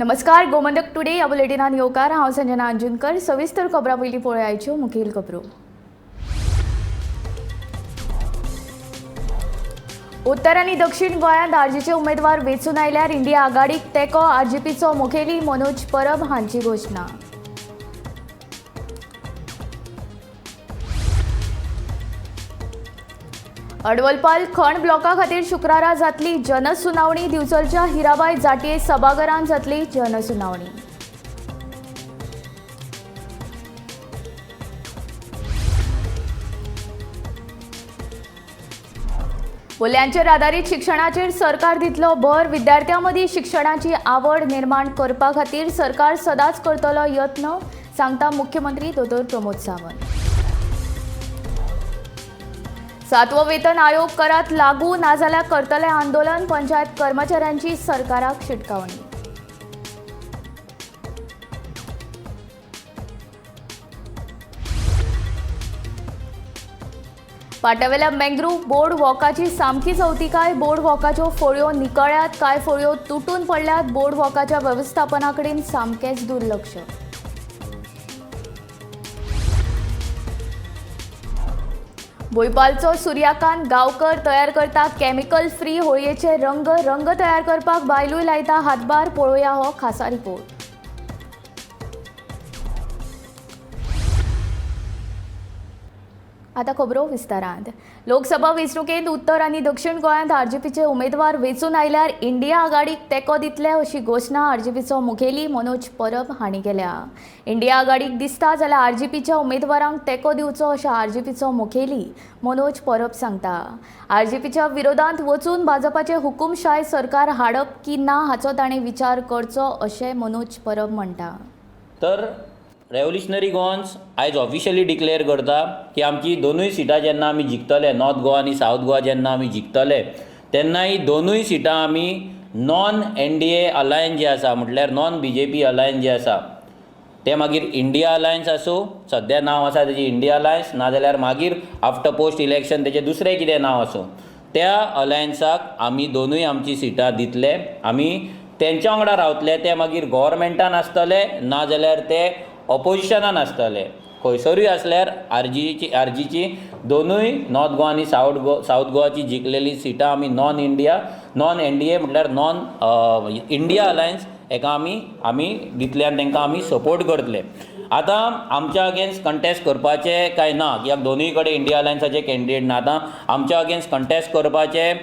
नमस्कार, गोमंतक टुडे ह्या बुलेटिनान येवकार। हांव संजना अंजुनकर। सविस्तर खबरां पयलीं पळोवयाच्यो मुखेल खबरो। उत्तर आनी दक्षिण गोंयांत आरजीचे उमेदवार वेंचून आयल्यार इंडिया आघाडीक तेंको। आरजीपीचो मुखेली मनोज परब हांची घोशणा। अडवलपाल खण ब्लॉका खातीर शुक्रारा जातली जनसुनावणी। दिवचलच्या हिराबाई जाटये सभाघरांत जातली जनसुनावणी। मूल्यांचेर आदारीत शिक्षणाचेर सरकार दितलो भर। विद्यार्थ्यां मदीं शिक्षणाची आवड निर्माण करपा खातीर सरकार सदांच करतलो यत्न, सांगता मुख्यमंत्री दोतोर प्रमोद सावंत। 7वो वेतन आयोग करात लागू, नाजाल्यार करतले आंदोलन। पंचायत कर्मचाऱ्यांची सरकाराक शिटकावणी। पाट्यावेल्या मँग्रुव बोर्ड वॉकाची सामकी चवथिकाय। बोर्ड वॉकाच्यो फोळयो निकळ्यात, कांय फोळयो तुटून पडल्यात। बोर्ड वॉकाच्या वेवस्थापनाकडेन सामकेच दुर्लक्ष। बोईपालचो सूर्यकांत गांवकर तयार करता कॅमिकल फ्री होळयेचे रंग। रंग तयार करपाक बायलूय लायता हातभार। पळोवया हो खासा रिपोर्ट। आता खबरो विस्तारांत। लोकसभा वेंचणुकेंत उत्तर आनी दक्षिण गोंयांत आरजीपीचे उमेदवार वेंचून आयल्यार इंडिया आघाडीक तेंको दितले, अशी घोशणा आरजीपीचो मुखेली मनोज परब हांणी केल्या। इंडिया आघाडीक दिसता जाल्यार आरजीपीच्या उमेदवारांक तेंको दिवचो, अशें आरजीपीचो मुखेली मनोज परब सांगता। आरजीपीच्या विरोधांत वचून भाजपाचे हुकुमशाय सरकार हाडप की ना हाचो ताणें विचार करचो, अशें मनोज परब म्हणटा। तर रेव्होल्युशनरी गोवन्स आयज ऑफिशियली डिक्लेअर करता की आमची दोनूय सिटां जेन्ना आमी जिखतले, नॉर्थ गोवा आनी सावथ गोवा जेन्ना आमी जिखतले, तेन्ना ही दोनूय सिटां आमी नॉन एनडीए अलायन्स जे आसा, म्हटल्यार नॉन बीजेपी अलायन्स जे आसा, ते मागीर इंडिया अलायन्स आसूं, सद्या नांव आसा तेजें इंडिया अलायन्स, नाजाल्यार मागीर आफ्टर पोस्ट इलेक्शन तेजें दुसरें कितें नांव आसूं, त्या अलायन्साक आमी दोनूय आमची सिटां दितले। आमी तेंच्या वांगडा रावतले, ते मागीर गव्हर्मेंटान आसतले नाजाल्यार ते ऑपोजिशनान आसतले। खंयसरूय आसल्यार आरजीची दोनूय नॉर्थ गोवा आनी सावथ गोवाची जिखलेली सिटां आमी नॉन एनडीए म्हटल्यार नॉन इंडिया अलायन्स हेका आमी दितले आनी तांकां आमी सपोर्ट करतले। आतां आमच्या अगेन्स्ट कंटेस्ट करपाचे काय ना, कित्याक दोनूय कडेन इंडिया अलायन्साचे कॅन्डिडेट ना। आतां आमच्या अगेन्स्ट कंटेस्ट करपाचे,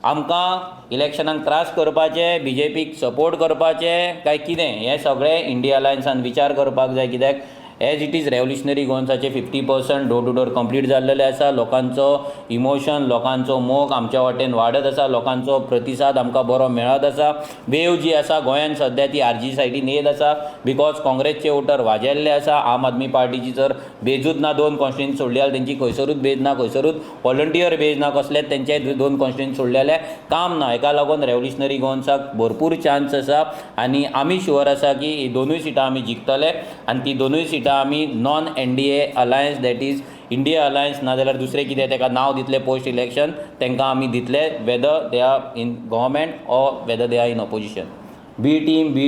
आमकां इलेक्शनाक त्रास करपाचे, बीजेपीक सपोर्ट करपाचे काय कितें, हें सगळें इंडिया अलायन्सान विचार करपाक जाय। कित्याक एज इट इज रेव्होल्युशनरी गोवन्साचे 50% डोर टू डोर कंप्लीट जाल्लेले आसा। लोकांचो इमोशन, लोकांचो मोग आमच्या वाटेन वाडत आसा, लोकांचो प्रतिसाद आमकां बरो मेळत आसा। वेव जी आसा गोंयांत सद्या ती आरजी सायडीन येत आसा, बिकॉज काँग्रेसचे वोटर वाजेल्ले आसा। आम आदमी पार्टीची जर बेजूच ना, 2 कॉन्स्टिट्युएन्सी सोडली जाल्यार तेंची खंयसरूच बेज ना, खंयसरूच व्हॉलंटियर बेज ना, कसलेच तेंचे 2 कॉन्स्टिट्युएन्सी सोडलेले काम ना। हेका लागून रेव्होल्युशनरी गोवन्साक भरपूर चान्स आसा आनी आमी शुअर आसा की ही दोनूय सिटां आमी जिखतले आनी ती दोनूय सिटां आमी non NDA alliance, that is India alliance नाजाल्यार दुसरें कितें तेका नांव दितले पोस्ट इलेक्शन, तांकां आमी दितले, whether they are in government or whether they are in opposition. B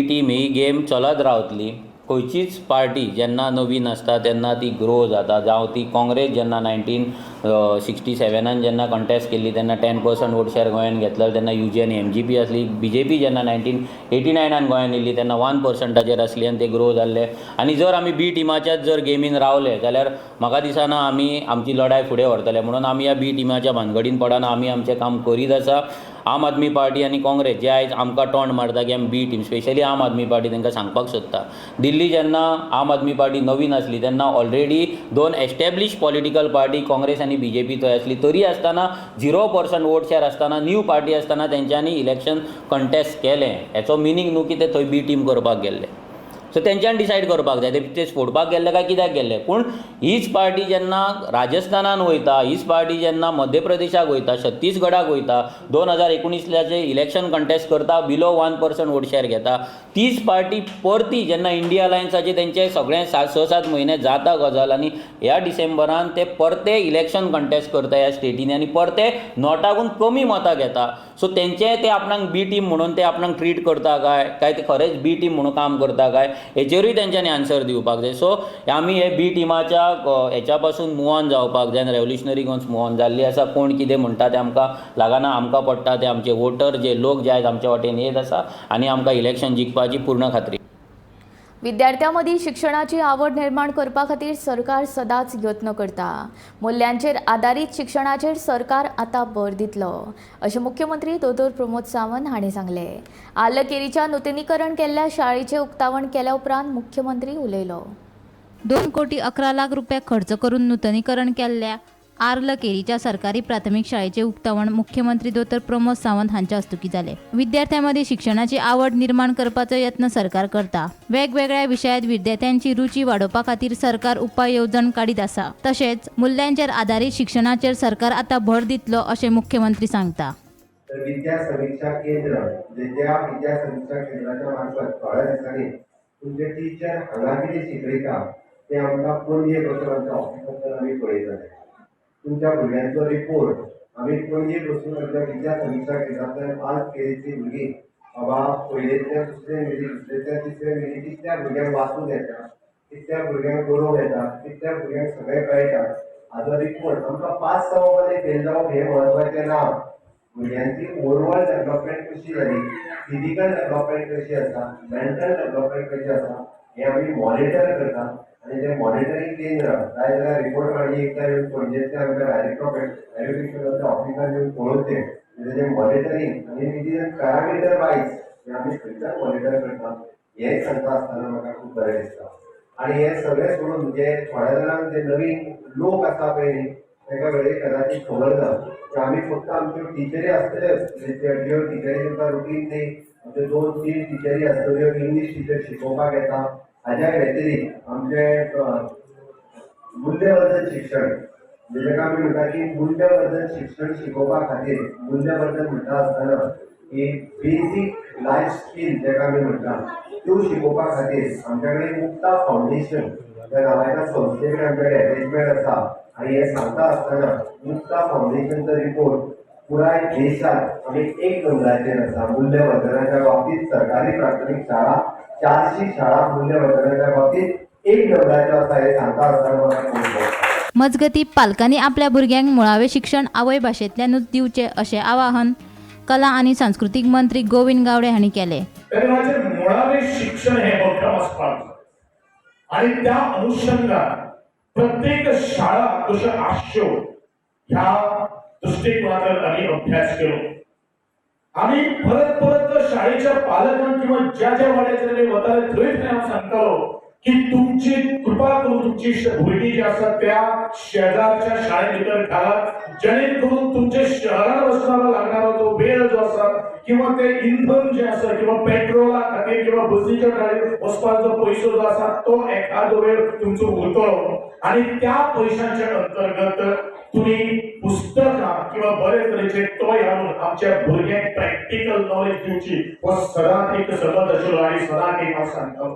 team ही गेम चलत रावतली। खंयचीच पार्टी जेन्ना नवीन आसता तेन्ना ती ग्रो जाता। जावं ती काँग्रेस जेन्ना 1967 जेन्ना कंटेस्ट केल्ली तेन्ना 10% वोट शेअर गोंयांत घेतलो, तेन्ना UG आनी MGP आसली। BJP जेन्ना 1989 गोंयांत येयल्ली तेन्ना 1% आसली आनी ते ग्रो जाल्ले। आनी जर आमी बी टिमाच्याच जर गेमीन रावले जाल्यार म्हाका दिसना आमी आमची लढाय फुडें व्हरतले। म्हणून आमी ह्या बी टिमाच्या भानगडीन पडना, आमी आमचें काम करीत आसा। आम आदमी पार्टी आनी काँग्रेस जे आयज आमकां टॉन्ट मारता की आमी बी टीम, स्पेशली आम आदमी पार्टी, तांकां सांगपाक सोदता, दिल्ली जेन्ना आम आदमी पार्टी नवीन आसली तेन्ना already 2 establish political party Congress आनी BJP थंय आसली, तरी आसतना 0% वोट शेअर आसतना, न्यू पार्टी आसतना तेंच्यांनी इलेक्शन कंटेस्ट केलें। हेचो मिनींग न्हू की ते थंय बी टीम करपाक गेल्ले। सो तेंच्यान डिसायड करपाक जाय ते फोडपाक गेल्ले काय कित्याक गेल्ले. पूण हीच पार्टी जेन्ना राजस्थानान वयता, हीच पार्टी जेन्ना मध्य प्रदेशाक वयता, छत्तीसगडाक वयता, 2019चे इलेक्शन कंटेस्ट करता, बिलो 1% वोट शेअर घेता, तीच पार्टी परती जेन्ना इंडिया अलायन्साचे तेंचे सगळे 6-7 म्हयने जाता गजाल आनी ह्या डिसेंबरान ते परते इलेक्शन कंटेस्ट करता ह्या स्टेटींनी आनी परते नॉटाकून कमी मतां घेता. सो तेंचे ते आपणाक बी टीम म्हणून ते आपणाक ट्रीट करता काय ते खरेंच बी टीम म्हणून काम करता काय हेचेरूय तेंच्यांनी आन्सर दिवपाक जाय. सो आमी हे बी टिमाच्या हेच्या पासून मूव ऑन जावपाक जाय. रेव्होल्युशनरी गोवन्स मूव ऑन जाल्ली आसा. कोण कितें म्हणटा ते आमकां लागना, आमकां पडटा ते आमचे वोटर जे लोक जे आयज आमच्या वाटेन येत आसा आनी आमकां इलेक्शन जिखपाची पूर्ण खात्री. विद्यार्थ्यां शिक्षणाची आवड निर्माण करपा खातीर सरकार सदांच यत्न करता. मूल्यांचेर आदारीत शिक्षणाचेर सरकार आतां भर दितलो अशें मुख्यमंत्री दोतोर प्रमोद सावंत हांणी सांगले. आर्ल केरीच्या नूतनीकरण केल्ल्या शाळेचें उक्तावण केल्या उपरांत मुख्यमंत्री उलयलो. 2,11,00,000 रुपये खर्च करून नूतनीकरण केल्ल्या आर्ल केरीच्या सरकारी प्राथमीक शाळेचे उक्तावण मुख्यमंत्री दोतोर प्रमोद सावंत हांच्या हस्तुकी जाले. विद्यार्थ्यांमध्ये शिक्षणाची आवड निर्माण करपाचो यत्न सरकार करता. वेगवेगळ्या विशयांत विद्यार्थ्यांची रुची वाडोवपा खातीर सरकार उपाय येवजण काडीत आसा. तशेंच मूल्यांचेर आदारीत शिक्षणाचेर सरकार आतां भर दितलो अशें मुख्यमंत्री सांगता. विद्या समीक्षा केंद्र ज्या विद्या समीक्षा केंद्राच्या मार्फत थोड्या दिसांनी तुमचे टीचर हांगा कितें शिकयता ते आमकां पणजे बसून आमच्या ऑफिसांतल्यान आमी पळयतले. तुमच्या भुरग्यांचो रिपोर्ट आमी पणजे बसून आमच्या विद्या समीक्षा केंद्रांतल्यान आज केरीची भुरगीं बाबा पयलेंतल्या दुसरे मिरी, दुसरेंतल्या तिसरे मिरी कितल्या भुरग्यांक वाचूंक येता, कितल्या भुरग्यांक बरोवंक येता, कितल्या भुरग्यांक सगळें कळटा हाजो रिपोर्ट आमकां पास जावप आनी फेल जावप हें म्हत्वाचें ना. भुरग्यांची ओवरऑल डेव्हलपमेंट कशी जाली, फिजिकल डेव्हलपमेंट कशी आसा, मेंटल डेव्हलपमेंट कशी आसा हें आमी मॉनिटर करता. आनी तें मॉनिटरींग केंद्र जाय जाल्यार रिपोर्ट आनी एकदां येवन पणजेंतल्या आमच्या डायरेक्टर ऑफ एड्युकेशनाच्या ऑफिसान येवन पळोवचें. तेजें मॉनिटरींग आनी तेजें पॅरामिटर वायज हें आमी खंयच्यान मॉनिटर करता हें सांगता आसतना म्हाका खूब बरें दिसता. आनी हें सगळें सोडून म्हणजे थोड्या जाणांक जे नवीन लोक आसा पळय न्ही ताका वेळेक कदाचित खबर ना की आमी फक्त आमच्यो टिचरी आसतल्योच ज्यो टिचरी तुमकां रुटीन न्ही आमच्यो 2-3 टिचरी आसतल्यो इंग्लीश टिचर शिकोवपाक येता. हाज्या व्यतिरिक्त आमचे मूल्यवर्धन शिक्षण जेका आमी म्हणटा की मूल्यवर्धन शिक्षण शिकोवपा खातीर मूल्यवर्धन म्हणटा आसतना की बेसीक लायफ स्कील जेका आमी म्हणटा त्यो शिकोवपा खातीर आमच्या कडेन मुक्ता फावंडेशन त्या नांवाच्या संस्थे कडेन आमचे कडेन एटेचमेंट आसा. आनी हें सांगता आसतना मुक्ता फावंडेशनचो रिपोर्ट पुराय देशांत आमी 1 नंबराचेर आसा. मूल्यवर्धनाच्या बाबतींत सरकारी प्राथमीक शाळा 400 शाळा मूल्यवर्धनाच्या बाबतींत 1 नंबराचेर आसा हें सांगता आसतना म्हाका खूब बरें. मजगतीं पालकांनी आपल्या भुरग्यांक मुळावें शिक्षण आवय भाशेंतल्यानूच दिवचें अशें आवाहन कला आनी सांस्कृतीक मंत्री गोविंद गावडे हांणी केलें. मुळावें शिक्षण हें मोठं आसपाक आनी त्या अनुषंगान प्रत्येक शाळा कश्यो आसच्यो ह्या दृश्टिकोनातल्यान आमी अभ्यास केलो. आमी परत परत शाळेच्या पालकांक किंवा ज्या ज्या वाड्याचेर वताले थंय हांव सांगतालो की तुमची कृपा करून तुमची भुरगीं जी आसात त्या शेजारच्या शाळेत भितर घालात जेणे करून तुमच्या शहरात वचपाक लागणारो तो वेळ जो आसा किंवा ते इंधन जे आसा किंवा पेट्रोला खातीर किंवा बसीच्या गाडयेन वचपाचो पयसो जो आसा तो एखादो वेळ तुमचो उरतलो आनी त्या पयशांच्या अंतर्गत तुम्ही पुस्तकां किंवा बरे तरेचे टॉय हाडून आमच्या भुरग्यांक प्रॅक्टिकल नॉलेज दिवची हो सदांच एक समज आशिल्लो आनी सदांच एक हांव सांगतालो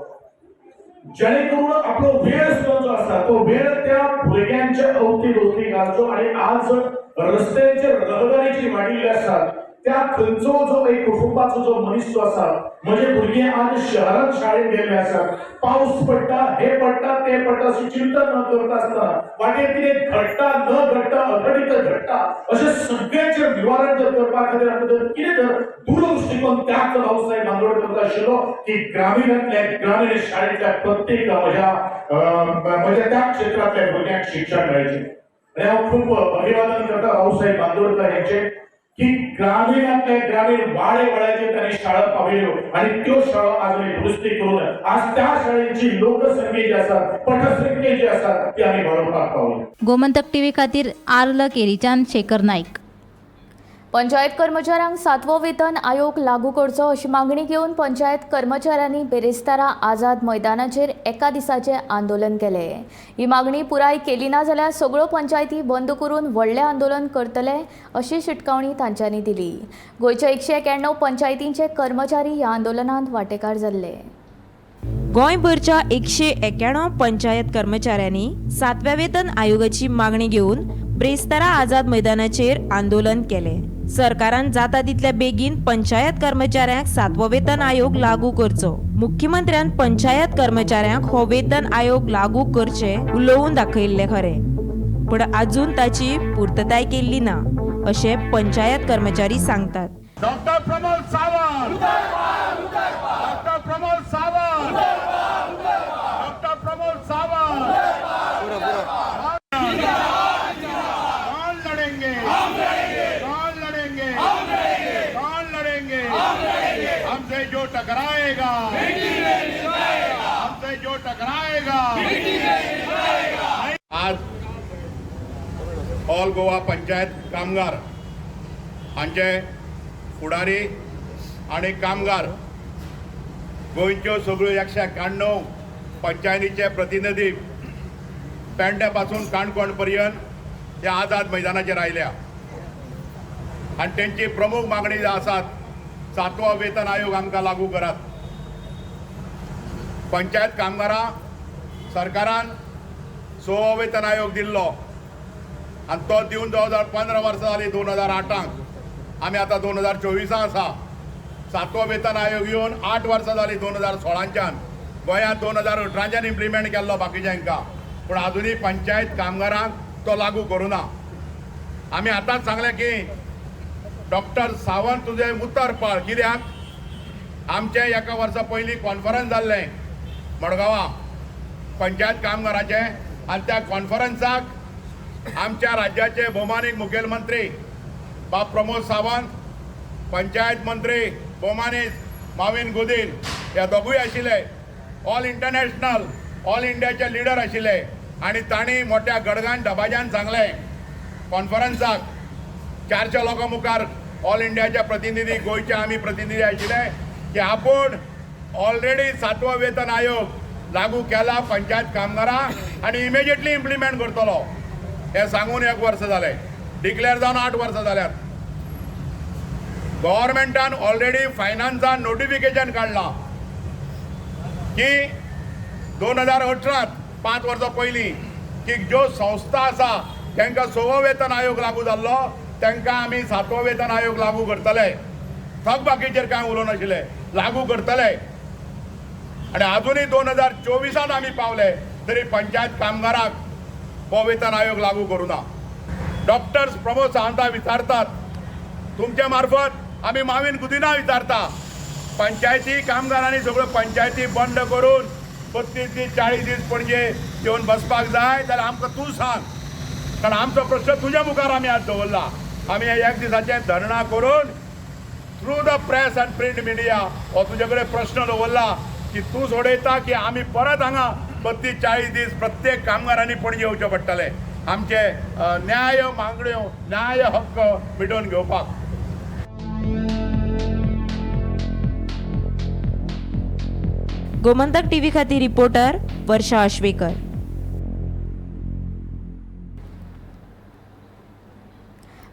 जेणे करून आपलो वेळ जो आसा तो वेळ त्या भुरग्यांच्या अवती घालचो. आणि आज रस्त्याचे रहदारी जी वाडिल्ली आसा त्या खंयचो जो एक कुटुंबाचो जो मनीस जो आसा म्हजे भुरगे आज शहरात शाळेत गेल्ले आसात पावस पडटा हे पडटा ते पडटा अशी चिंता न करता आसतना वाटेर कितें घडटा न घडटा अघटित घडटा अशें सगळ्यांचे निवारण जर करपा खातीर आमकां कितें तर दूरदृश्टिकोन त्याच रावसाहेब बांदोडकर करता आशिल्लो की ग्रामीणांतल्या ग्रामीण शाळेंतल्या प्रत्येक म्हज्या त्या क्षेत्रांतल्या भुरग्यांक शिक्षण मेळचें. आनी हांव खूब अभिवादन करता रावसाहेब बांदोडकर हेंचें की ग्रामीणांतले ग्रामीण वाड्याचेर तांणी शाळा पावयल्यो आनी त्यो शाळा आज आमी दुरुस्ती करून आज त्या शाळेची लोकसंख्या जी आसा पटसंख्या जी आसा ती आमी वाडोवपाक पावली. गोमंतक टीव्ही खातीर आर्ल केरीच्यान शेखर नाईक. पंचायत कर्मचाऱ्यांक 7वो वेतन आयोग लागू करचो अशी मागणी घेवन पंचायत कर्मचाऱ्यांनी बेरेस्तारा आझाद मैदानाचेर एका दिसाचे आंदोलन केले. ही मागणी पुराय केली ना जाल्यार सगळ्यो पंचायती बंद करून व्हडलें आंदोलन करतले अशी शिटकावणी तांच्यांनी दिली. गोंयच्या 191 पंचायतींचे कर्मचारी ह्या आंदोलनांत वांटेकार जाल्ले. गोंयभरच्या 191 पंचायत कर्मचाऱ्यांनी 7व्या वेतन आयोगाची मागणी घेऊन ब्रेस्तारा आझाद मैदानाचेर आंदोलन केले. सरकारान जाता तितल्या बेगीन पंचायत कर्मचाऱ्यांक 7वो वेतन आयोग लागू करचो. मुख्यमंत्र्यान पंचायत कर्मचाऱ्यांक हो वेतन आयोग लागू करचे उलोवन दाखयल्ले खरे, पण अजून ताची पूर्तताय केल्ली ना अशे पंचायत कर्मचारी सांगतात. Doctor Pramod Sawant, doctor Pramod Sawant, doctor Pramod Sawant, कौन लड़ेंगे, कौन लड़ेंगे, कौन लड़ेंगे, हमसे जो टकराएगा, हमसे जो टकराएगा. आज ऑल गोवा पंचायत कामगार हांचे फुडारी आणि कामगार गोंयच्यो सगळ्यो 191 पंचायतीचे प्रतिनिधी पेडणे पासून काणकोण पर्यंत ह्या आझाद मैदानाचेर आयल्या आणि त्यांची प्रमुख मागणी जी आसात 7वो वेतन आयोग आमकां लागू करात. पंचायत कामगारां सरकारान 6वो वेतन आयोग दिल्लो आणि तो दिवन 2015 वर्सां जाली. 2008 आमी आतां 2024 आसा. 7वो वेतन आयोग येवन 8 वर्सां जाली 2016च्यान. गोंयांत 2018च्यान इम्प्लिमेंट केल्लो बाकीच्यांका, पूण आजुनूय पंचायत कामगारांक तो लागू करूना. आमी आतांच सांगलें की डॉक्टर सावंत तुजें उतर पळ. कित्याक आमचें एका वर्सा पयलीं कॉन्फरन्स जाल्लें मडगांवां पंचायत कामगाराचें आनी त्या कॉन्फरन्साक आमच्या राज्याचे भौमानीक मुखेलमंत्री बाब प्रमोद सावंत, पंचायत मंत्री भौमानीस माविन गुदिन हे दोगूय आशिल्ले. ऑल इंटरनॅशनल ऑल इंडियाचे लिडर आशिल्ले आणि तांणी मोठ्या गडगान दबाज्यान सांगलें कॉन्फरन्साक 400 लोकां मुखार ऑल इंडियाचे प्रतिनिधी गोंयचे आमी प्रतिनिधी आशिल्ले की आपूण ऑलरेडी 7वो वेतन आयोग लागू केला पंचायत कामगारां आणि इमिजिएटली इम्प्लिमेंट करतलो हे सांगून 1 वर्स जालें. डिक्लेअर जावन 8 वर्सां जाल्यात. गव्हर्मेंटान ऑलरेडी फायनान्सान नोटिफिकेशन काढला की 2018 5 वर्सां पयलीं की ज्यो संस्था आसा तांकां 6वो वेतन आयोग लागू जाल्लो तांकां आमी 7वो वेतन आयोग लागू करतले. थकबाकीचेर कांय उलोवनाशिल्ले, लागू करतले. आनी आजुनूय 2024 आमी पावले तरी पंचायत कामगाराक हो वेतन आयोग लागू करूना. डॉक्टर्स प्रमोद सावंता विचारतात, तुमच्या मार्फत आमी माविन गुदिना विचारता, पंचायती कामगारांनी सगळ्यो पंचायती बंद करून 32 दीस 40 दीस पणजे येवन बसपाक जाय जाल्यार आमकां तूं सांग, कारण आमचो प्रश्न तुज्या मुखार आमी आज दवरला. आमी हे 1 दिसाचें धरणा करून through the press and print media हो तुजे कडेन प्रश्न दवरला की तूं सोडयता की आमी परत हांगा 32-40 दीस प्रत्येक कामगारांनी पणजे येवचें पडटलें आमचे न्याय मागण्यो न्याय हक्क मिटोवन घेवपाक. गोमंतक टीव्ही खातीर रिपोर्टर वर्षा आश्वेकर.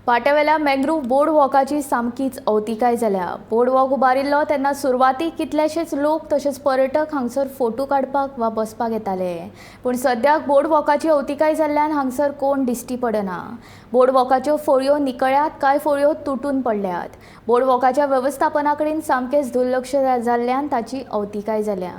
पाट्यावेल्या मँग्रोव बोर्ड वॉकाची सामकीच अवतिकाय जाल्या. बोर्ड वॉक उबारिल्लो तेन्ना सुरवातीक कितलेशेच लोक तशेंच पर्यटक हांगसर फोटो काडपाक वा बसपाक येताले, पूण सद्याक बोर्ड वॉकाची अवतिकाय जाल्ल्यान हांगसर कोण दिश्टी पडना. बोर्ड वॉकाच्यो फळयो निकळ्यात, कांय फळयो तुटून पडल्यात. बोर्ड वॉकाच्या वेवस्थापना कडेन सामकेंच दुर्लक्ष जाल्ल्यान ताची अवतिकाय जाल्या.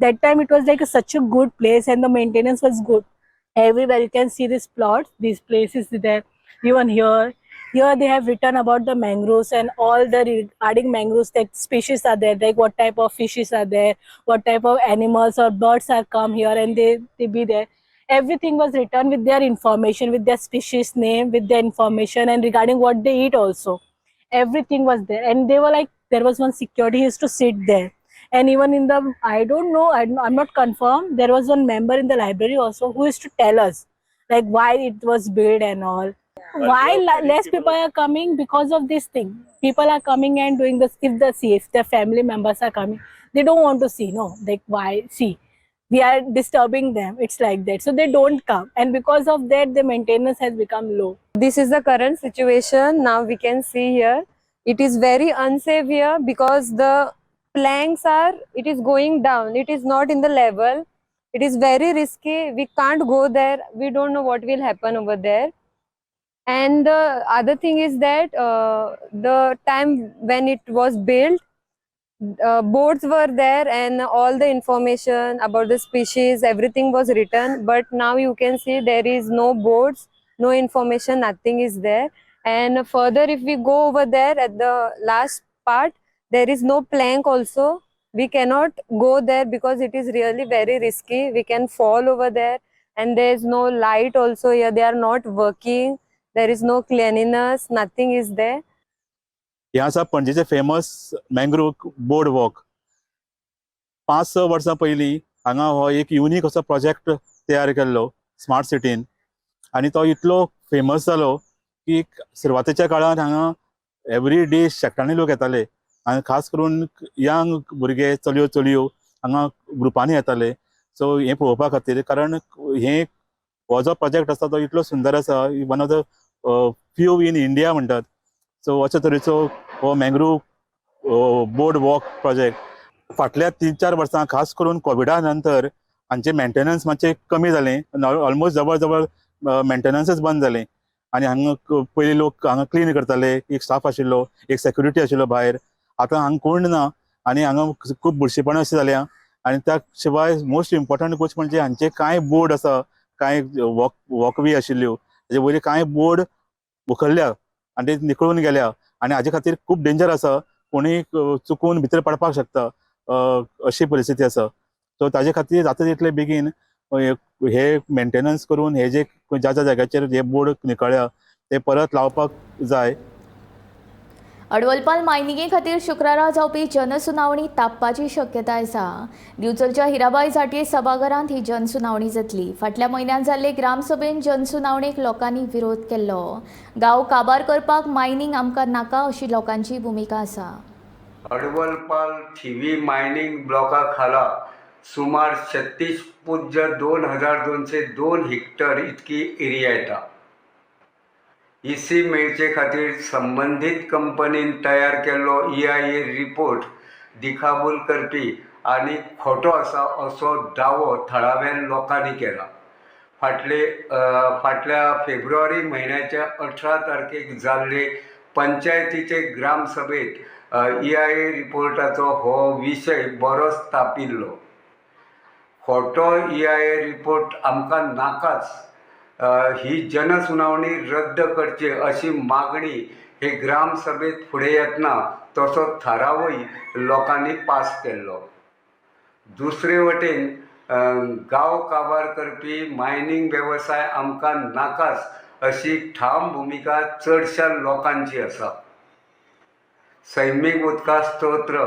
That time it was like such a good place and the maintenance was good. Everywhere you can see these plots, these places there. Even here, they have written about the mangroves and all the regarding mangroves, that species are there, like what type of fishes are there, what type of animals or birds are come here and they be there. Everything was written with their information, with their species name, with their information, and regarding what they eat also. Everything was there, and they were like, there was one security who used to sit there. And even in the, I don't know, I'm not confirmed, there was one member in the library also who used to tell us like why it was built and all. Why less people are coming? Because of this thing. People are coming and doing this. If their family members are coming, they don't want to see. No, like why see? We are disturbing them. It's like that. So they don't come, and because of that, the maintenance has become low. This is the current situation. Now we can see here. It is very unsafe here because the planks are, it is going down. It is not in the level. It is very risky. We can't go there. We don't know what will happen over there. And the other thing is that the time when it was built, boards were there and all the information about the species, everything was written. But now you can see there is no boards, no information, nothing is there. And further, if we go over there at the last part, there is no plank also. We cannot go there because it is really very risky. We can fall over there, and there is no light also here. They are not working. There is no cleanliness, nothing is there. हे आसा पणजेचे famous मँग्रोव board walk. 5-6 वर्सां पयलीं हांगा हो एक unique असो project तयार केल्लो स्मार्ट सिटीन, आनी तो इतलो फेमस जालो की सुरवातेच्या काळार हांगा एवरी डे शेकटांनी लोक येताले, आनी खास करून यंग भुरगे चलयो हांगा ग्रुपांनी येताले. सो हें पळोवपा खातीर, कारण हो जो प्रोजेक्ट आसा तो इतलो सुंदर आसा, one of the few in India म्हणटात. सो अशा तरेचो हो मँग्रोव बोर्ड वॉक प्रोजेक्ट फाटल्या 3-4 वर्सां खास करून कोविडा नंतर हांचे मेंटेनन्स मातशें कमी जालें. ऑलमोस्ट जवळ मेंटेनन्सच बंद जालें. आनी हांगा पयलीं लोक हांगा क्लीन करताले, एक स्टाफ आशिल्लो, एक सेक्युरिटी आशिल्लो भायर. आतां हांगा कोण ना, आनी हांगा खूब बुरशीपण अशें जाल्या. आनी त्या शिवाय मोस्ट इम्पॉर्टंट गोश्ट म्हणजे हांचे कांय बोर्ड आसा, कांय वॉकवे आशिल्ल्यो, ताजे वयले कांय बोर्ड उखल्ल्या आनी ते निकळून गेल्या, आनी हाजे खातीर खूब डेंजर आसा. कोणूय चुकून भितर पडपाक शकता, अशी परिस्थिती आसा. सो ताजे खातीर जाता तितले बेगीन हे मेंटेनन्स करून हे जे ज्या जाग्याचेर हे बोर्ड निकळ्या ते परत लावपाक जाय. अडवलपाल मायनिंगे खातीर शुक्रारा जावपी जनसुनावणी तापपाची शक्यताय आसा. दिवचलच्या हिराबाई झांटये सभाघरांत ही जनसुनावणी जातली. फाटल्या म्हयन्यांत जाल्ले ग्रामसभेन जनसुनावणेक लोकांनी विरोध केल्लो. गांव काबार करपाक मायनिंग आमकां नाका अशी लोकांची भुमिका आसा. अडवलपाल थिवी मायनिंग ब्लॉका खाला सुमार 36.2202 हेक्टर इतकी एरिया येता. इसी मेळचे खातीर संबंधीत कंपनीन तयार केल्लो EIA रिपोर्ट दिखाबूल करपी आनी खोटो आसा असो दावो थळाव्या लोकांनी केला. फाटल्या फेब्रुवारी म्हयन्याच्या 18 तारखेक जाल्ले पंचायतीचे ग्रामसभेत EIA रिपोर्टाचो हो विशय बरोच तापिल्लो. खोटो EIA रिपोर्ट आमकां नाकाच, ही जनसुनावणी रद्द करची अशी मागणी हे ग्रामसभेत फुडें येतना तसो थारावय लोकांनी पास केल्लो. दुसरे वटेन गांव काबार करपी मायनिंग वेवसाय आमकां नाकाच अशी ठाम भुमिका चडशा लोकांची आसा. सैमीक उदका स्तोत्र,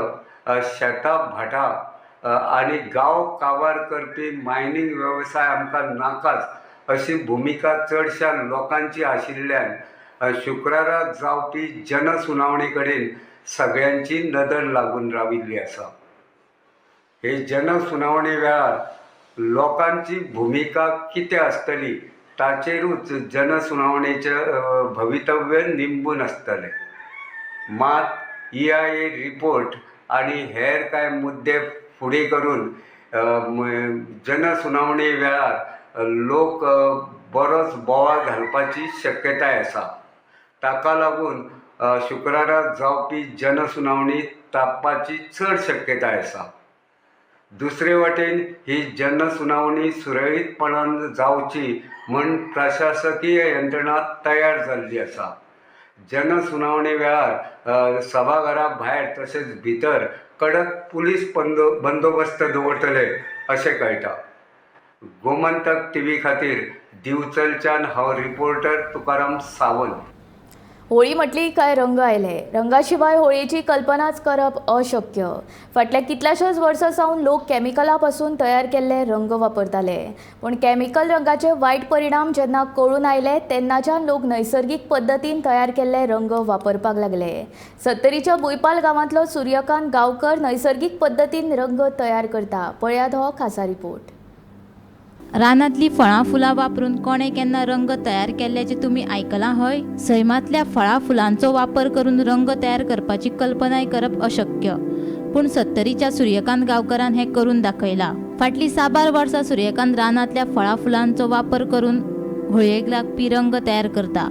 शेतां भाटां आनी गांव काबार करपी मायनिंग वेवसाय आमकां नाकाच अशी भुमिका चडशा लोकांची आशिल्ल्यान शुक्रारा जावपी जनसुनावणी कडेन सगळ्यांची नदर लागून राविल्ली आसा. हे जनसुनावणी वेळार लोकांची भुमिका कितें आसतली ताचेरूच जनसुनावणेचें भवितव्य निंबून आसतलें. मात EIA रिपोर्ट आनी हेर कांय मुद्दे फुडें करून जनसुनावणी वेळार लोक बरोच बोवाळ घालपाची शक्यताय आसा. ताका लागून शुक्रारा जावपी जनसुनावणी तापपाची चड शक्यताय आसा. दुसरे वाटेन ही जनसुनावणी सुरळीतपणान जावची म्हण प्रशासकीय यंत्रणा तयार जाल्ली आसा. जनसुनावणी वेळार सभाघरा भायर तशेंच भितर कडक पुलीस बंदोबस्त दवरतले अशें कळटा. गोमंतक TV खातीर दिवचलच्यान हांव रिपोर्टर तुकाराम सावंत. होळी म्हटली काय रंग आयले. रंगाशिवाय होळयेची कल्पनाच करप अशक्य. फाटल्या कितल्याशाच वर्सां सावन लोक कॅमिकला पासून तयार केल्ले रंग वापरताले. पण कॅमिकल रंगाचे वायट परिणाम जेन्ना कळून आयले तेन्नाच्यान लोक नैसर्गीक पद्दतीन तयार केल्ले रंग वापरपाक लागले. सत्तरीच्या बुयपाल गांवांतलो सूर्यकांत गांवकर नैसर्गीक पद्दतीन रंग तयार करता. पळयात हो खासा रिपोर्ट. रानातली फळां फुलां वापरून कोणे केन्ना रंग तयार केल्ल्याचे तुमी आयकलां हय? सैमातल्या फळां फुलांचो वापर करून रंग तयार करपाची कल्पनाय करप अशक्य. पूण सत्तरीच्या सूर्यकांत गांवकरान हें करून दाखयलां. फाटलीं 6 वर्सां सूर्यकांत रानातल्या फळां फुलांचो वापर करून होळयेक लागपी रंग तयार करता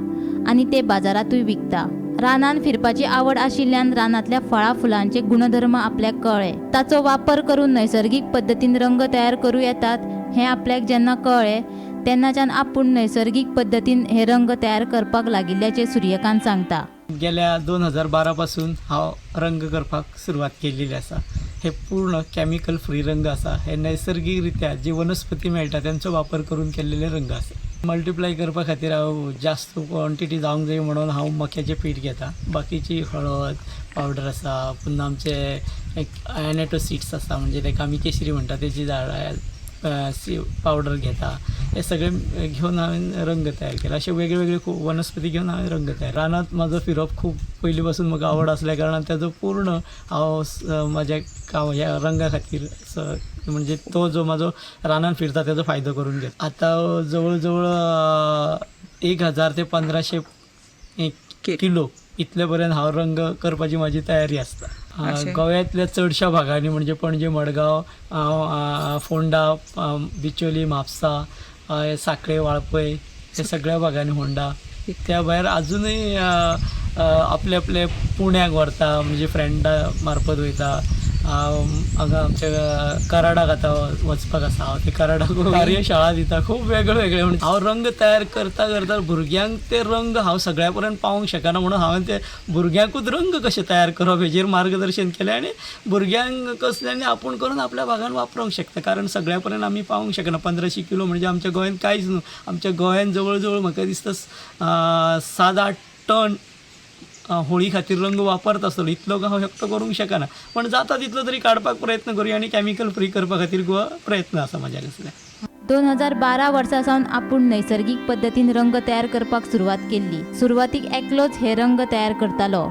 आनी ते बाजारातूय विकता. रानान फिरपाची आवड आशिल्ल्यान रानातल्या फळां फुलांचे गुणधर्म आपल्याक कळ्ळे. ताचो वापर करून नैसर्गीक पद्दतीन रंग तयार करूं येतात हें आपल्याक जेन्ना कळ्ळें तेन्नाच्यान आपूण नैसर्गीक पद्दतीन हे रंग तयार करपाक लागिल्ल्याचे सूर्यकांत सांगता. गेल्या 2012 पासून हांव रंग करपाक सुरवात केलेली आसा. हे पूर्ण कॅमिकल फ्री रंग आसा. हे नैसर्गीक रित्या जी वनस्पती मेळटा त्यांचो वापर करून केल्लेले रंग आसा. मल्टिप्लाय करपा खातीर हांव जास्त क्वॉन्टिटी जावंक जाय म्हणून हांव मक्याचें पीठ घेता. बाकीची हळद पावडर आसा, पुन्हा आमचे एक ॲनेटो सीड्स आसा म्हणजे ताका आमी केसरी म्हणटा तेजी झाडां पावडर घेता. हे सगळे घेवन हांवें रंग तयार केला. अशे वेगळे वेगळे खूब वनस्पती घेवन हांवें रंग तयार. रानांत म्हाजो फिरप खूब पयलीं पासून म्हाका आवड आसल्या कारणान ताजो पूर्ण हांव म्हाज्या ह्या रंगा खातीर म्हणजे तो जो म्हाजो रानान फिरता ताजो फायदो करून घेता. आतां जवळ जवळ 1000 ते 1500 किलो इतले पर्यंत हांव रंग करपाची म्हाजी तयारी आसता. गोव्यातल्या चडशा भागांनी म्हणजे पणजे, मडगांव, फोंडा, बिचोली, म्हापसा, सांखळे, वाळपय हे सगळ्या भागांनी होंडा. त्या भायर अजूनय आपले आपले पुण्याक व्हरता म्हणजे फ्रेंडा मार्फत वयता. हांगा आमच्या कराडाक आतां वचपाक आसा. हांव ते कराडाक कार्यशाळा दिता. खूब वेगळे वेगळे म्हणजे हांव रंग तयार करता करता भुरग्यांक ते रंग हांव सगळ्या पर्यंत पावोवंक शकना म्हणून हांवें ते भुरग्यांकूच रंग कशे तयार करप हेजेर मार्गदर्शन केलें आनी भुरग्यांक कसल्यांनी आपूण करून आपल्या भागान वापरूंक शकता. कारण सगळ्या पर्यंत आमी पावोवंक शकना. 1500 किलो म्हणजे आमच्या गोंयांत कांयच न्हू. आमच्या गोंयांत जवळ जवळ म्हाका दिसता 7-8 टन होळी खातीर रंग वापरत आसतलो. इतलो हांव एकटो करूंक शकना. पण जाता तितलो तरी काडपाक प्रयत्न करूया आनी कॅमिकल फ्री करपा खातीर प्रयत्न आसा म्हाज्या कसले. 2012 वर्सा सावन आपूण नैसर्गीक पद्दतीन रंग तयार करपाक सुरवात केल्ली. सुरवातीक एकलोच हे रंग तयार करतालो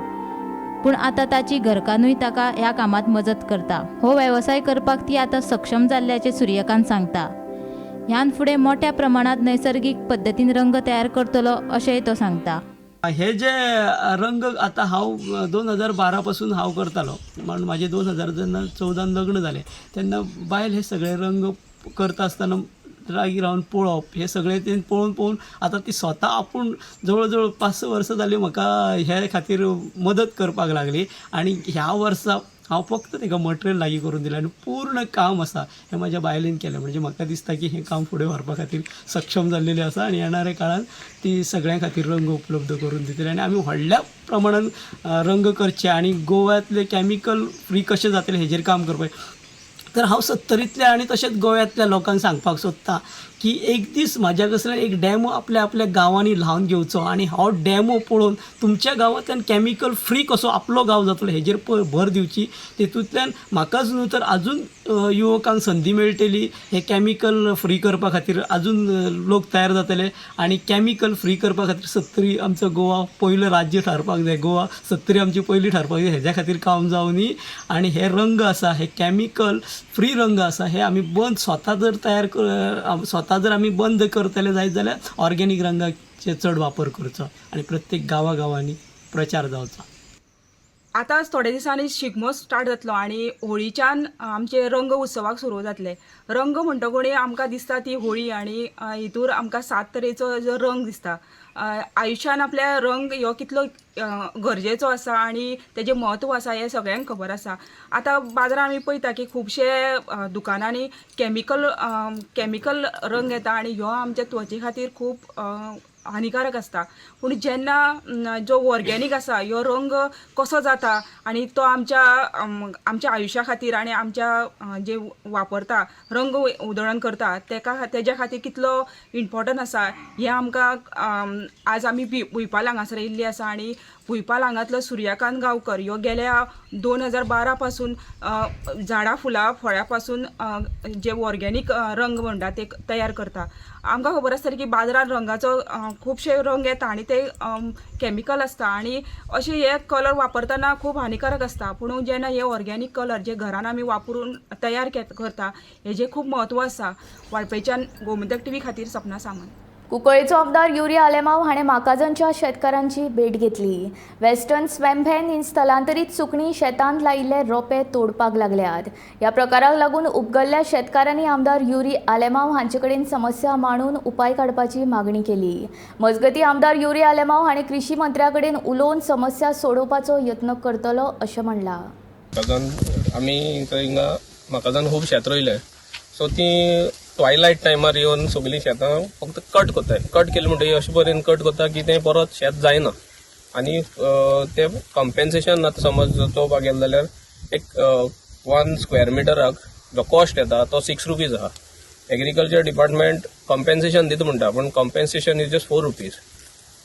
पूण आतां ताची घरकान्नूय ताका ह्या कामात मजत करता. हो वेवसाय करपाक ती आतां सक्षम जाल्ल्याचे सूर्यकांत सांगता. ह्यान फुडें मोठ्या प्रमाणात नैसर्गीक पद्दतीन रंग तयार करतलो अशेंय तो सांगता. हे जे रंग आतां हांव 2012 पासून हांव करतालो. म्हणून म्हाजें 2014 लग्न जालें तेन्ना बायल हे सगळे रंग करता आसतना लागीं रावन पळोवप हे सगळे ते पळोवन आतां ती स्वता आपूण जवळ जवळ 5-6 वर्सां जालीं म्हाका हे खातीर मदत करपाक लागली. आनी ह्या वर्सा हांव फक्त ताका मटेरियल लागीं करून दिलें आनी पूर्ण काम आसा हें म्हाज्या बायलेन केलें. म्हणजे म्हाका दिसता की हें काम फुडें व्हरपा खातीर सक्षम जाल्लेलें आसा आनी येणाऱ्या काळान ती सगळ्यां खातीर रंग उपलब्ध करून दितली आनी आमी व्हडल्या प्रमाणान रंग करचे आनी गोव्यातले कॅमिकल फ्री कशें जातले हेजेर काम करपाक. तर हांव सत्तरींतल्या आनी तशेंच गोव्यातल्या लोकांक सांगपाक सोदतां की एक दीस म्हाज्या कडल्यान एक डॅमो आपल्या गांवांनी लावन घेवचो आनी हो डॅमो पळोवन तुमच्या गांवांतल्यान कॅमिकल फ्री कसो आपलो गांव जातलो हेजेर भर दिवची. तेतूंतल्यान म्हाकाच न्हू तर अजून युवकांक संदी मेळटली. हे कॅमिकल फ्री करपा खातीर अजून लोक तयार जातले आनी कॅमिकल फ्री करपा खातीर सत्तरी आमचो गोवा पयलो राज्य ठरपाक जाय. गोवा सत्तरी आमची पयली ठरपाक जाय. हेज्या खातीर काम जावनी आनी हे रंग आसा हे कॅमिकल फ्री रंग आसा हे आमी बंद स्वता जर आमी बंद करतले जायत जाल्यार ऑर्गेनीक रंगाचे चड वापर करचो आनी प्रत्येक गांवांनी प्रचार जावचो. आतांच थोड्या दिसांनी शिगमो स्टार्ट जातलो आनी होळीच्यान आमचे रंग उत्सवाक सुरू जातले. रंग म्हणटकूच आमकां दिसता ती होळी आनी हितूर आमकां 7 तरेचो जो रंग दिसता. आयुश्यान आपल्या रंग ह्यो कितलो गरजेचो आसा आनी तेजें म्हत्व आसा हें सगळ्यांक खबर आसा. आतां बाजारांत आमी पळयता की खुबशे दुकानांनी कॅमिकल रंग येता आनी ह्यो आमच्या त्वचे खातीर खूब हानिकारक आसता. पूण जेन्ना जो ऑर्गेनीक आसा ह्यो रंग कसो जाता आनी तो आमच्या आयुश्या खातीर आनी आमच्या जे वापरता रंग उधळण करता तेज्या खातीर कितलो इम्पॉर्टंट आसा हें आमकां आज आमी भुयपाल हांगासर येयल्ली आसा आनी भुयपाल हांगातलो सुर्यकांत गांवकर ह्यो गेल्या 2012 पासून झाडां फुलां फळां पासून जे ऑर्गेनीक रंग म्हणटा ते तयार करता. आमकां खबर आसता की बाजारांत रंगाचो खुबशे रंग येता आनी ते कॅमिकल आसता आनी अशे हे कलर वापरतना खूब हानिकारक आसता. पूण जेन्ना हे ऑर्गेनीक कलर जे घरान आमी वापरून तयार करता हेजें खूब म्हत्व आसा. वाळपयच्यान गोमंतक TV खातीर सपना सामंत. कुंकळ्ळेचो आमदार युरी आलेमाव हाणें माकाजांच्या शेतकारांची भेट घेतली. वेस्टर्न स्वॅम्पेन इन स्थलांतरीत सुकणी शेतांत लायिल्ले रोंपे तोडपाक लागल्यात. ह्या प्रकाराक लागून उपगल्ल्या शेतकारांनी आमदार युरी आलेमाव हांचे कडेन समस्या मांडून उपाय काडपाची मागणी केली. मजगतीं आमदार युरी आलेमाव हाणें कृषी मंत्र्या कडेन उलोवन समस्या सोडोवपाचो यत्न करतलो अशें म्हणलां. आमी हिंगा माकाजान खूब शेत रोयले सो ती ट्वायलायट टायमार येवन सगळीं शेतां फक्त कट कोत्ताय. कट केले म्हणटकीर अशे तरेन कट कोत्ता की तें परत शेत जायना आनी ते कॉम्पेन्सेशन आतां समज चोवपाक गेले जाल्यार एक 1 स्क्वेअर मिटराक जो कॉस्ट येता तो 6 रुपीज आहा. एग्रीकल्चर डिपार्टमेंट कॉम्पेन्सेशन दिता म्हणटा पूण कॉम्पेन्सेशन इज जस्ट 4 रुपीज.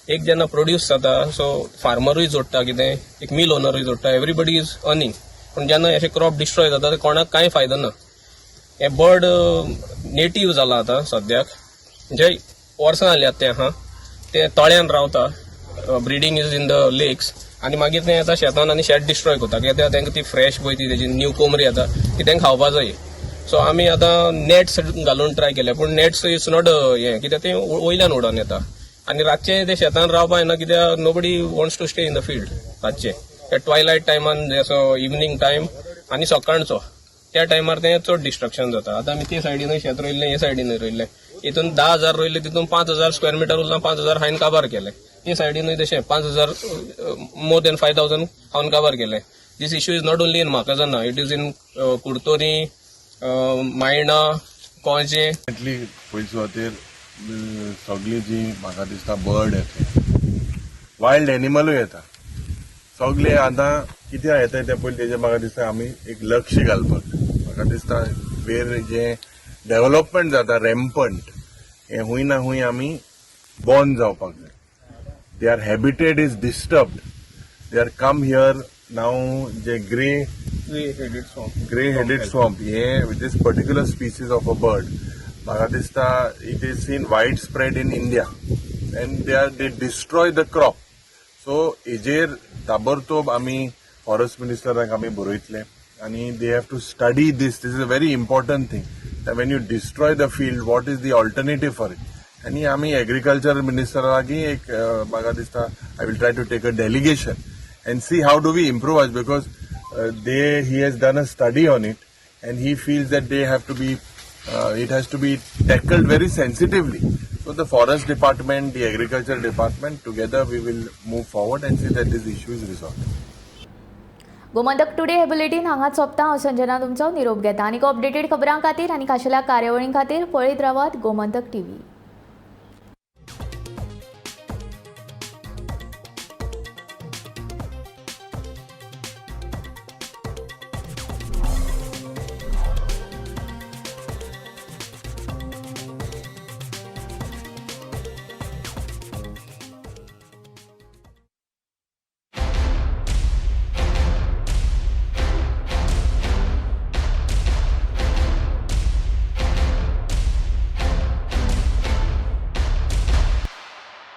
एक जेन्ना प्रोड्यूस जाता सो फार्मरूय जोडटा कितें एक मिल ओनरूय जोडटा एवरीबडी इज अर्निंग. पूण जेन्ना अशें क्रॉप डिस्ट्रॉय जाता ते कोणाक कांय फायदो ना. हे बर्ड नेटीव जाला आतां सद्याक जे वर्सां जाल्यात ते आहा ते तळ्यान रावता ब्रिडींग इज इन द लेक्स आनी मागीर ते येता शेतान आनी शेत डिस्ट्रॉय करता कित्याक तांकां ती फ्रेश पळय ती तेजी न्यू कोमरी येता ती तांकां खावपा जाय. सो आमी आतां नेट्स घालून ट्राय केले पूण नेट्स इज नॉट हें कित्याक ते वयल्यान उडोवन येता आनी रातचे ते शेतान रावपा येना कित्याक nobody wants to stay in the field रातचे. ते ट्वायलायट टायमान जसो इवनिंग टायम आनी सकाळचो त्या टायमार तें चड डिस्ट्रक्शन जाता. आतां आमी ते सायडीनूय शेत रोयल्लें हे सायडीनूय रोयल्लें हितून 10,000 रोयल्ले तितून 5,000 स्क्वेअर मिटर उरलां 5,000 हायन काबार केले. हे सायडीनूय तशें 5,000 मोर देन 5,000 हावन काबार केले. This issue is not only in म्हाकाजाना इट इज इन कुर्तोरी मायणा कोळजे. पयली सुवातेर सगळीं जी म्हाका दिसता बर्ड येता वायल्ड एनिमलूय येता सगळे आतां कित्याक येता ते पयलीं तेजेर म्हाका दिसता आमी एक लक्ष घालपाक म्हाका दिसता वेर जे डेव्हलपमेंट जाता रॅम्पंट हे हूंय ना हूंय आमी बॉर्न जावपाक जाय. Their habitat is disturbed they are come here now जे grey headed swamphen with this particular species of a bird म्हाका दिसता it is seen widespread in India and they destroy the crop. So हेजेर ताबडतोब आमी forest मिनिस्टराक आमी बरयतले आनी they have to study this is a very important thing that when you destroy the field what is the alternative for it. आणि आमी agriculture मिनिस्टराक एक म्हाका दिसता I will try to take a delegation and see how do we improvise because he has done a study on it and he feels that they have to be it has to be tackled very sensitively. So the forest department, the agriculture department together we will move forward and see that this issue is resolved. Gomantak today हे bulletin हांगाच सोंपता. हांव संजना तुमचो निरोप घेता. आनीक updated खबरां खातीर आनी खाशेल्या कार्यावळीं खातीर पळयत रावात गोमंतक TV.